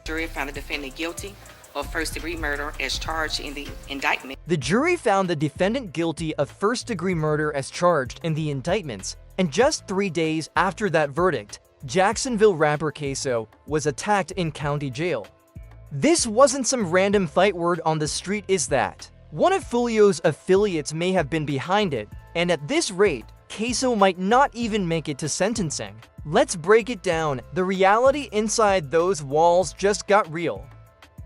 Jury found the defendant guilty of first-degree murder as charged in the indictment. The jury found the defendant guilty of first-degree murder as charged in the indictments, and just 3 days after that verdict, Jacksonville rapper Ksoo was attacked in county jail. This wasn't some random fight. Word on the street is that one of Foolio's affiliates may have been behind it, and at this rate, Ksoo might not even make it to sentencing. Let's break it down. The reality inside those walls just got real.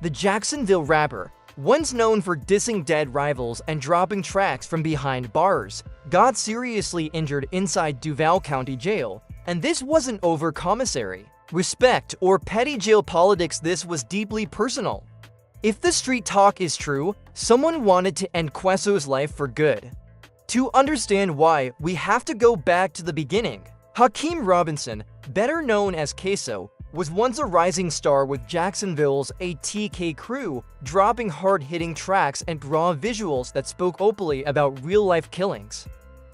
The Jacksonville rapper, once known for dissing dead rivals and dropping tracks from behind bars, got seriously injured inside Duval County Jail, and this wasn't over commissary, respect, or petty jail politics. This was deeply personal. If the street talk is true, someone wanted to end Ksoo's life for good. To understand why, we have to go back to the beginning. Hakeem Robinson, better known as Ksoo, was once a rising star with Jacksonville's ATK crew, dropping hard-hitting tracks and raw visuals that spoke openly about real-life killings.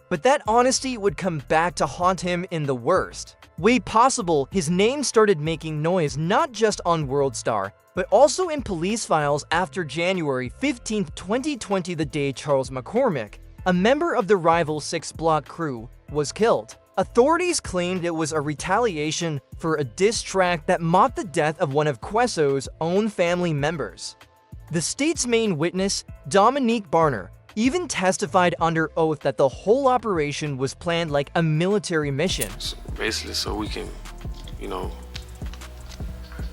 But that honesty would come back to haunt him in the worst way possible. His name started making noise not just on World Star, but also in police files after January 15, 2020, the day Charles McCormick, a member of the rival 6 Block crew, was killed. Authorities claimed it was a retaliation for a diss track that mocked the death of one of Ksoo's own family members. The state's main witness, Dominique Barner, even testified under oath that the whole operation was planned like a military mission. Basically, so we can,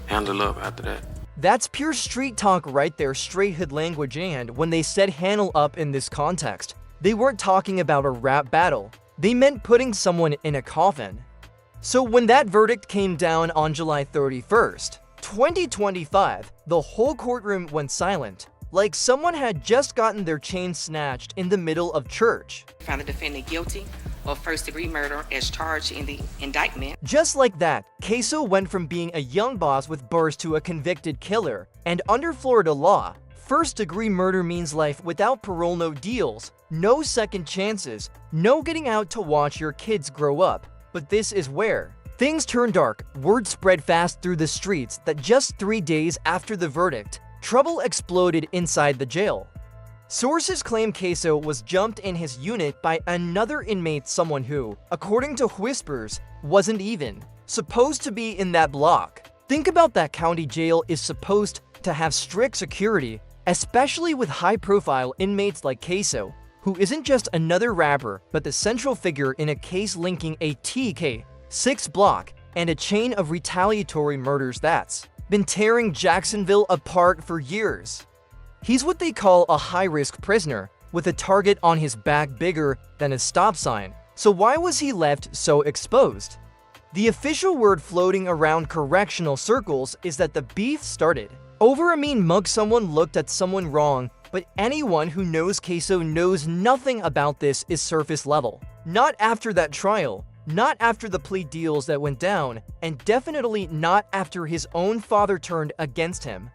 handle up after that. That's pure street talk right there, straight hood language, and when they said handle up in this context, they weren't talking about a rap battle. They meant putting someone in a coffin. So when that verdict came down on July 31st, 2025, the whole courtroom went silent, like someone had just gotten their chain snatched in the middle of church. Found the defendant guilty of first-degree murder as charged in the indictment. Just like that, Ksoo went from being a young boss with bars to a convicted killer, and under Florida law, first-degree murder means life without parole, no deals, no second chances, no getting out to watch your kids grow up. But this is where things turn dark. Word spread fast through the streets that just 3 days after the verdict, trouble exploded inside the jail. Sources claim Ksoo was jumped in his unit by another inmate, someone who, according to whispers, wasn't even supposed to be in that block. Think about that. County jail is supposed to have strict security, especially with high-profile inmates like Ksoo, who isn't just another rapper, but the central figure in a case linking a TK, 6 Block, and a chain of retaliatory murders that's been tearing Jacksonville apart for years. He's what they call a high-risk prisoner, with a target on his back bigger than a stop sign. So why was he left so exposed? The official word floating around correctional circles is that the beef started over a mean mug. Someone looked at someone wrong, but anyone who knows Ksoo knows nothing about this is surface level. Not after that trial, not after the plea deals that went down, and definitely not after his own father turned against him.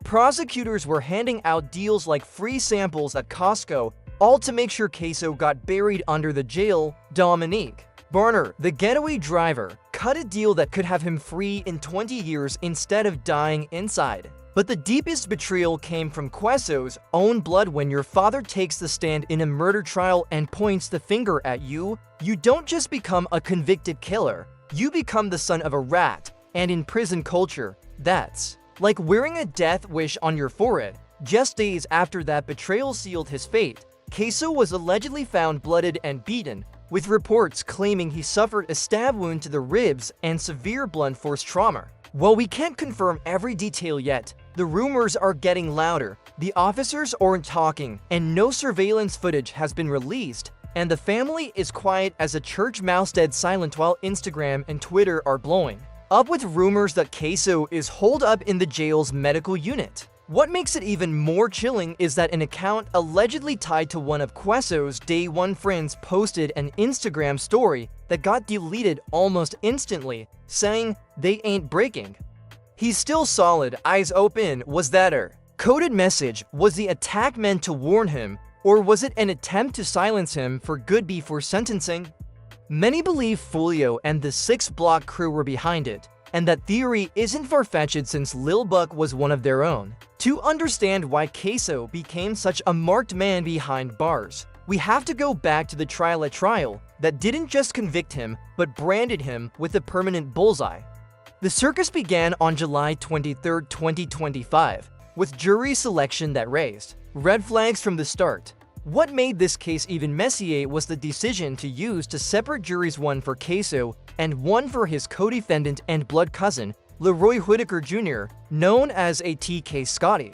Prosecutors were handing out deals like free samples at Costco, all to make sure Ksoo got buried under the jail. Dominique Barner, the getaway driver, cut a deal that could have him free in 20 years instead of dying inside. But the deepest betrayal came from Ksoo's own blood. When your father takes the stand in a murder trial and points the finger at you, you don't just become a convicted killer, you become the son of a rat. And in prison culture, that's like wearing a death wish on your forehead. Just days after that betrayal sealed his fate, Ksoo was allegedly found bloodied and beaten, with reports claiming he suffered a stab wound to the ribs and severe blunt force trauma. While we can't confirm every detail yet, the rumors are getting louder. The officers aren't talking, and no surveillance footage has been released, and the family is quiet as a church mouse, dead silent, while Instagram and Twitter are blowing up with rumors that Ksoo is holed up in the jail's medical unit. What makes it even more chilling is that an account allegedly tied to one of Ksoo's day one friends posted an Instagram story that got deleted almost instantly, saying they ain't breaking. He's still solid, eyes open. Was that a coded message? Was the attack meant to warn him, or was it an attempt to silence him for good before sentencing? Many believe Foolio and the 6 Block crew were behind it, and that theory isn't far-fetched since Lil Buck was one of their own. To understand why Ksoo became such a marked man behind bars, we have to go back to the trial that didn't just convict him, but branded him with a permanent bullseye. The circus began on July 23, 2025, with jury selection that raised red flags from the start. What made this case even messier was the decision to use two separate juries, one for Ksoo and one for his co-defendant and blood cousin, Leroy Whitaker Jr., known as a TK Scotty.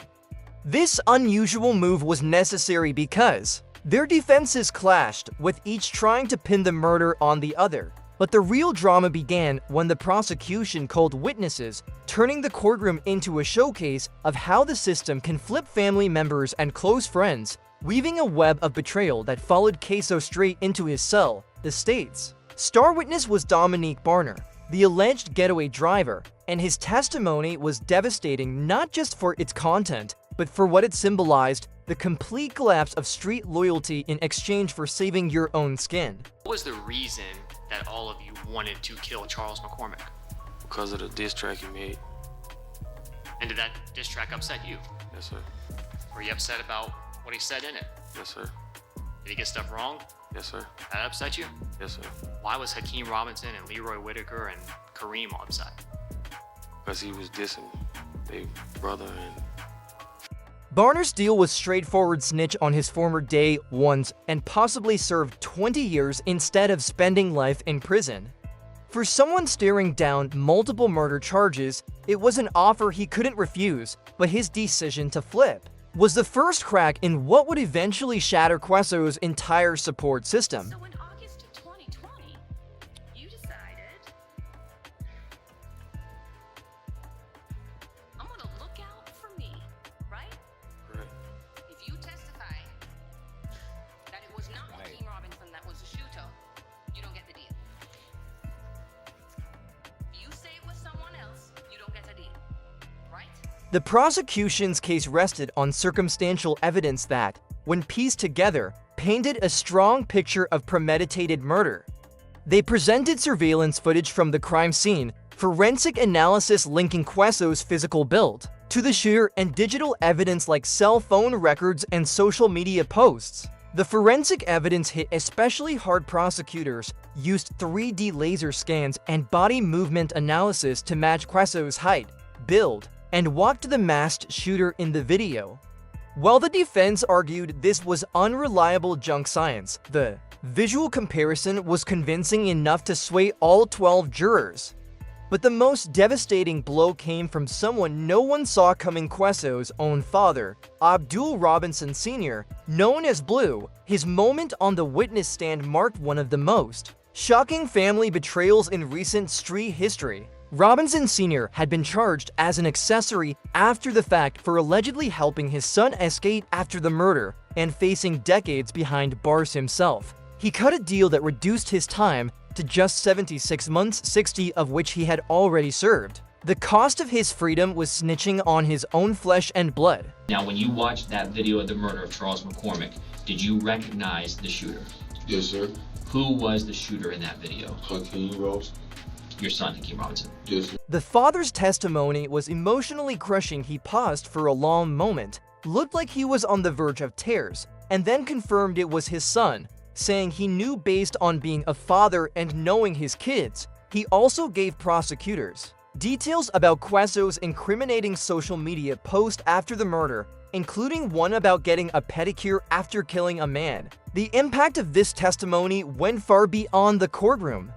This unusual move was necessary because their defenses clashed, with each trying to pin the murder on the other. But the real drama began when the prosecution called witnesses, turning the courtroom into a showcase of how the system can flip family members and close friends, weaving a web of betrayal that followed Ksoo straight into his cell, the States. Star witness was Dominique Barner, the alleged getaway driver, and his testimony was devastating not just for its content, but for what it symbolized: the complete collapse of street loyalty in exchange for saving your own skin. What was the reason that all of you wanted to kill Charles McCormick? Because of the diss track he made. And did that diss track upset you? Yes, sir. Were you upset about what he said in it? Yes, sir. Did he get stuff wrong? Yes, sir. That upset you? Yes, sir. Why was Hakeem Robinson and Leroy Whitaker and Kareem all upset? Because he was dissing their brother, and Barner's deal was straightforward: snitch on his former day ones and possibly serve 20 years instead of spending life in prison. For someone staring down multiple murder charges, it was an offer he couldn't refuse, but his decision to flip was the first crack in what would eventually shatter Ksoo's entire support system. So in August of 2020, you decided, I'm gonna look out for me, right? correct. If you testify that it was not Hakeem Robinson that was the shooter, you don't get the deal. If you say it was someone else, you don't get a deal, right? The prosecution's case rested on circumstantial evidence that, when pieced together, painted a strong picture of premeditated murder. They presented surveillance footage from the crime scene, forensic analysis linking Ksoo's physical build to the shooter, and digital evidence like cell phone records and social media posts. The forensic evidence hit especially hard. Prosecutors used 3D laser scans and body movement analysis to match Ksoo's height, build, and walk to the masked shooter in the video. While the defense argued this was unreliable junk science, the visual comparison was convincing enough to sway all 12 jurors. But the most devastating blow came from someone no one saw coming: Ksoo's own father, Abdul Robinson Sr., known as Blue. His moment on the witness stand marked one of the most shocking family betrayals in recent street history. Robinson Sr. had been charged as an accessory after the fact for allegedly helping his son escape after the murder and facing decades behind bars himself. He cut a deal that reduced his time to just 76 months, 60 of which he had already served. The cost of his freedom was snitching on his own flesh and blood. Now, when you watched that video of the murder of Charles McCormick, did you recognize the shooter? Yes, sir. Who was the shooter in that video? Hakeem Robinson. Your son, Hakeem Robinson. Yes, sir. The father's testimony was emotionally crushing. He paused for a long moment, looked like he was on the verge of tears, and then confirmed it was his son, saying he knew based on being a father and knowing his kids. He also gave prosecutors details about Ksoo's incriminating social media post after the murder, including one about getting a pedicure after killing a man. The impact of this testimony went far beyond the courtroom.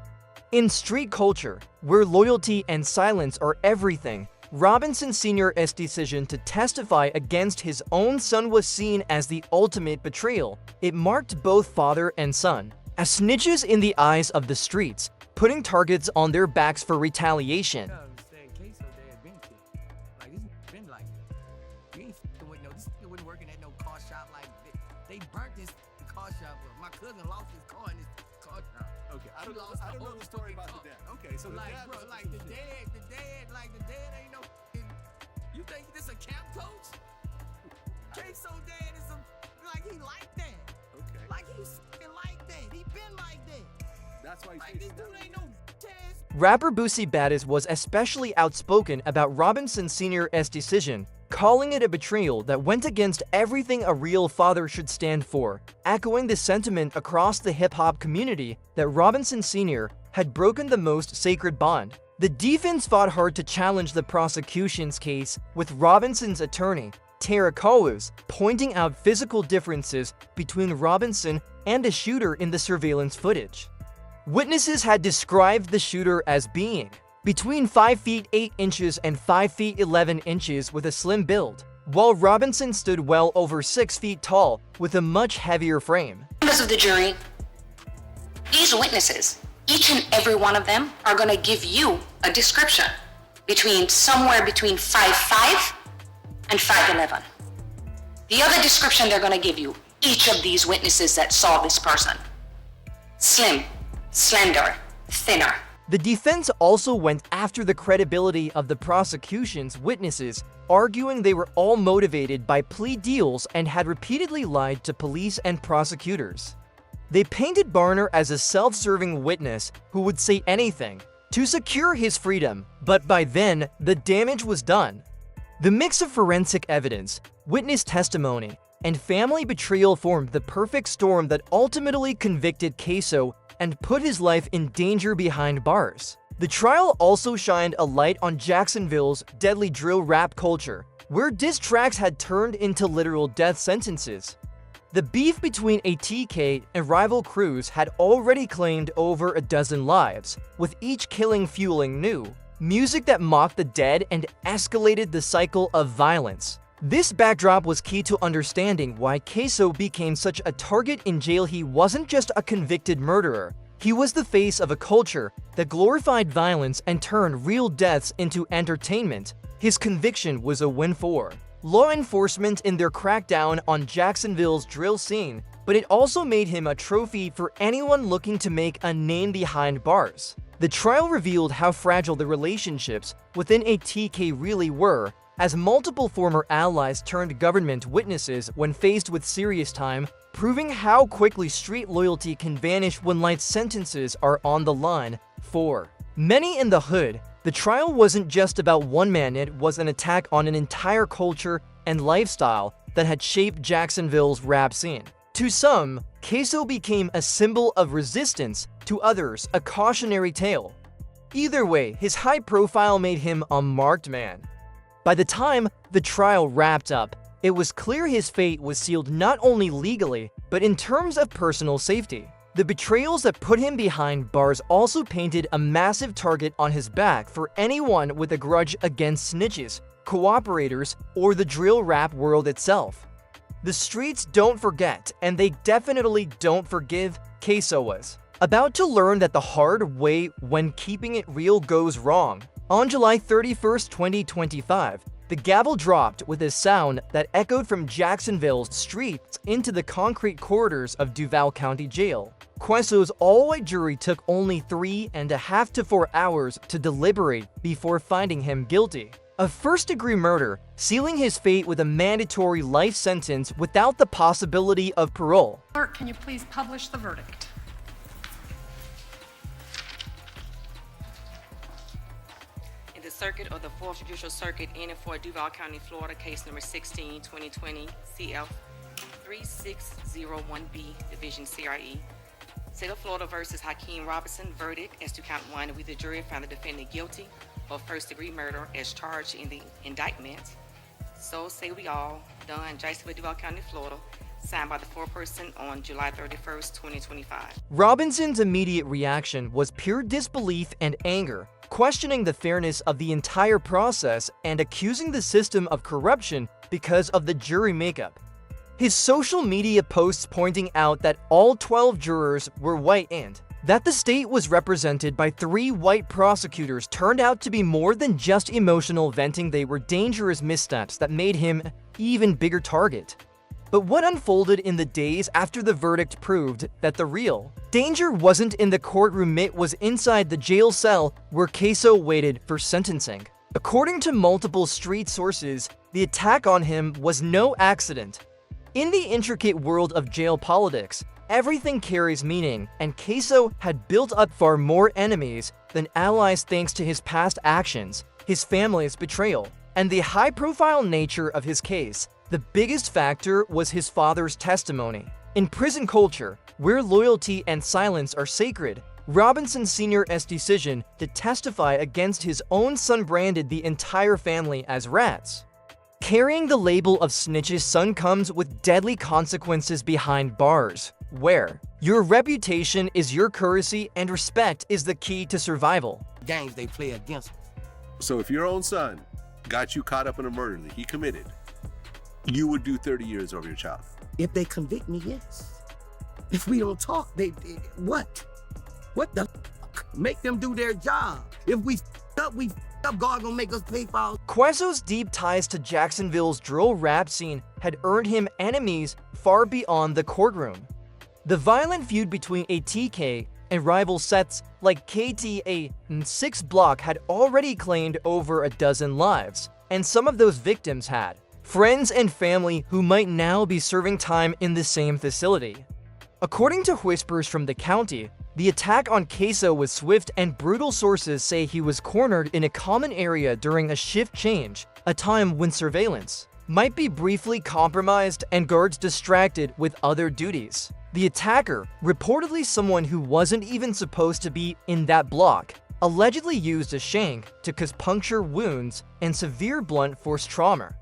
In street culture, where loyalty and silence are everything, Robinson Sr.'s decision to testify against his own son was seen as the ultimate betrayal. It marked both father and son as snitches in the eyes of the streets, putting targets on their backs for retaliation. They burnt this car shop up. My cousin lost his car in this car shop. Okay, I don't know the story about the dad. Okay, so the Like, dad bro, was like the dad ain't no. You think this a camp coach? Ksoo dad is like he like that. okay. Like he's like that. He been like that. That's why he Like said this dude ain't no Chaz Rapper Boosie Baddies was especially outspoken about Robinson Sr.'s decision, calling it a betrayal that went against everything a real father should stand for, echoing the sentiment across the hip-hop community that Robinson Sr. had broken the most sacred bond. The defense fought hard to challenge the prosecution's case, with Robinson's attorney, Tara Cowles, pointing out physical differences between Robinson and the shooter in the surveillance footage. Witnesses had described the shooter as being between 5 feet 8 inches and 5 feet 11 inches with a slim build, while Robinson stood well over 6 feet tall with a much heavier frame. Members of the jury, these witnesses, each and every one of them are going to give you a description somewhere between 5'5" and 5'11". The other description they're going to give you, each of these witnesses that saw this person: slim, slender, thinner. The defense also went after the credibility of the prosecution's witnesses, arguing they were all motivated by plea deals and had repeatedly lied to police and prosecutors. They painted Barner as a self-serving witness who would say anything to secure his freedom, but by then, the damage was done. The mix of forensic evidence, witness testimony, and family betrayal formed the perfect storm that ultimately convicted Ksoo and put his life in danger behind bars. The trial also shined a light on Jacksonville's deadly drill rap culture, where diss tracks had turned into literal death sentences. The beef between ATK and rival crews had already claimed over a dozen lives, with each killing fueling new music that mocked the dead and escalated the cycle of violence. This backdrop was key to understanding why Ksoo became such a target in jail. He wasn't just a convicted murderer. He was the face of a culture that glorified violence and turned real deaths into entertainment. His conviction was a win for law enforcement in their crackdown on Jacksonville's drill scene, but it also made him a trophy for anyone looking to make a name behind bars. The trial revealed how fragile the relationships within ATK really were, as multiple former allies turned government witnesses when faced with serious time, proving how quickly street loyalty can vanish when light sentences are on the line. For many in the hood, the trial wasn't just about one man, it was an attack on an entire culture and lifestyle that had shaped Jacksonville's rap scene. To some, Ksoo became a symbol of resistance, to others, a cautionary tale. Either way, his high profile made him a marked man. By the time the trial wrapped up, it was clear his fate was sealed not only legally, but in terms of personal safety. The betrayals that put him behind bars also painted a massive target on his back for anyone with a grudge against snitches, cooperators, or the drill rap world itself. The streets don't forget, and they definitely don't forgive. Ksoo was about to learn that the hard way when keeping it real goes wrong. On July 31st, 2025, the gavel dropped with a sound that echoed from Jacksonville's streets into the concrete corridors of Duval County Jail. Ksoo's all-white jury took only 3.5 to 4 hours to deliberate before finding him guilty of first-degree murder, sealing his fate with a mandatory life sentence without the possibility of parole. Clerk, can you please publish the verdict? In the circuit of the 4th Judicial Circuit in and for Duval County, Florida, case number 16, 2020, CF 3601B, Division CRE. State of Florida versus Hakeem Robinson, verdict as to count 1, with the jury found the defendant guilty of first-degree murder as charged in the indictment. So say we all, done, Jacksonville, Duval County, Florida, signed by the foreperson on July 31st, 2025. Robinson's immediate reaction was pure disbelief and anger, questioning the fairness of the entire process and accusing the system of corruption because of the jury makeup. His social media posts pointing out that all 12 jurors were white and that the state was represented by 3 white prosecutors turned out to be more than just emotional venting. They were dangerous missteps that made him an even bigger target. But what unfolded in the days after the verdict proved that the real danger wasn't in the courtroom, it was inside the jail cell where Ksoo waited for sentencing. According to multiple street sources, the attack on him was no accident. In the intricate world of jail politics, everything carries meaning, and Ksoo had built up far more enemies than allies thanks to his past actions, his family's betrayal, and the high-profile nature of his case. The biggest factor was his father's testimony. In prison culture, where loyalty and silence are sacred, Robinson Sr.'s decision to testify against his own son branded the entire family as rats. Carrying the label of snitch's son comes with deadly consequences behind bars, where your reputation is your currency and respect is the key to survival. Games they play against us. So if your own son got you caught up in a murder that he committed, you would do 30 years over your child. If they convict me, yes. If we don't talk, they what? What the fuck? Make them do their job. If we up, we up. God gonna make us pay for our. Ksoo's deep ties to Jacksonville's drill rap scene had earned him enemies far beyond the courtroom. The violent feud between ATK and rival sets like KTA and 6 Block had already claimed over a dozen lives, and some of those victims had friends and family who might now be serving time in the same facility. According to whispers from the county, the attack on Ksoo was swift, and brutal sources say he was cornered in a common area during a shift change, a time when surveillance might be briefly compromised and guards distracted with other duties. The attacker, reportedly someone who wasn't even supposed to be in that block, allegedly used a shank to cause puncture wounds and severe blunt force trauma.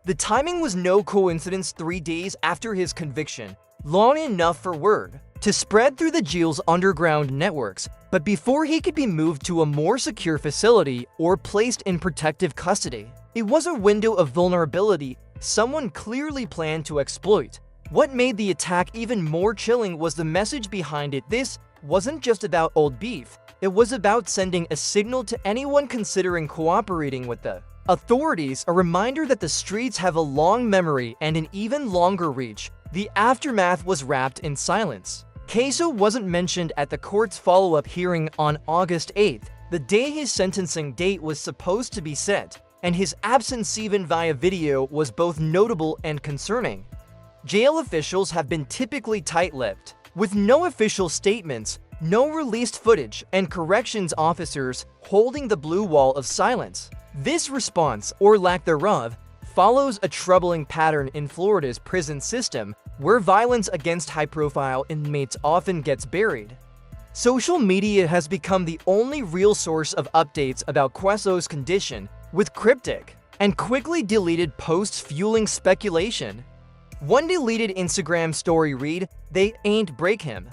The timing was no coincidence. 3 days after his conviction, long enough for word to spread through the jail's underground networks, but before he could be moved to a more secure facility or placed in protective custody. It was a window of vulnerability someone clearly planned to exploit. What made the attack even more chilling was the message behind it. This wasn't just about old beef, it was about sending a signal to anyone considering cooperating with the authorities, a reminder that the streets have a long memory and an even longer reach. The aftermath was wrapped in silence. Ksoo wasn't mentioned at the court's follow-up hearing on August 8th, the day his sentencing date was supposed to be set, and his absence even via video was both notable and concerning. Jail officials have been typically tight-lipped, with no official statements, no released footage, and corrections officers holding the blue wall of silence. This response, or lack thereof, follows a troubling pattern in Florida's prison system, where violence against high-profile inmates often gets buried. Social media has become the only real source of updates about Ksoo's condition, with cryptic and quickly deleted posts fueling speculation. One deleted Instagram story read, "They ain't break him.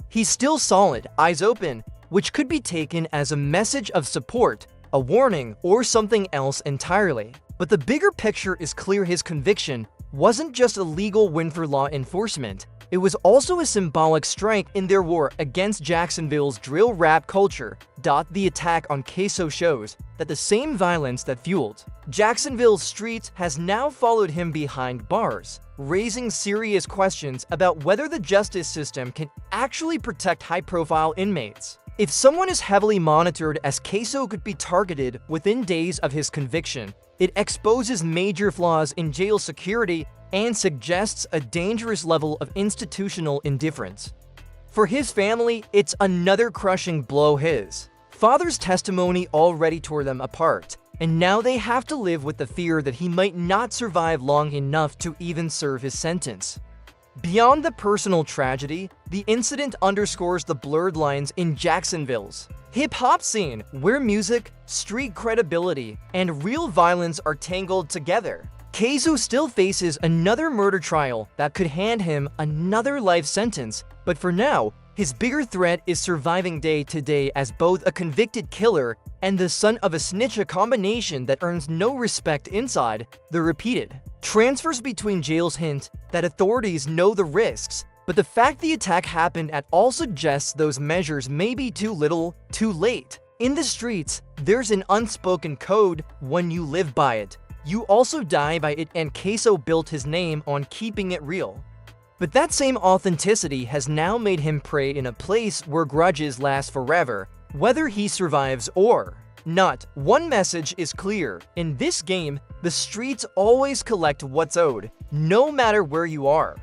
He's still solid, eyes open," which could be taken as a message of support, a warning, or something else entirely. But the bigger picture is clear. His conviction wasn't just a legal win for law enforcement, it was also a symbolic strike in their war against Jacksonville's drill rap culture. The attack on Ksoo shows that the same violence that fueled Jacksonville's streets has now followed him behind bars, raising serious questions about whether the justice system can actually protect high-profile inmates. If someone is heavily monitored as Ksoo could be targeted within days of his conviction, it exposes major flaws in jail security and suggests a dangerous level of institutional indifference. For his family, it's another crushing blow. His father's testimony already tore them apart, and now they have to live with the fear that he might not survive long enough to even serve his sentence. Beyond the personal tragedy, the incident underscores the blurred lines in Jacksonville's hip-hop scene, where music, street credibility, and real violence are tangled together. Ksoo still faces another murder trial that could hand him another life sentence, but for now, his bigger threat is surviving day to day as both a convicted killer and the son of a snitch, a combination that earns no respect inside. The repeated transfers between jails hint that authorities know the risks, but the fact the attack happened at all suggests those measures may be too little, too late. In the streets, there's an unspoken code: when you live by it, you also die by it, and Ksoo built his name on keeping it real. But that same authenticity has now made him prey in a place where grudges last forever, whether he survives or not. One message is clear: in this game, the streets always collect what's owed, no matter where you are.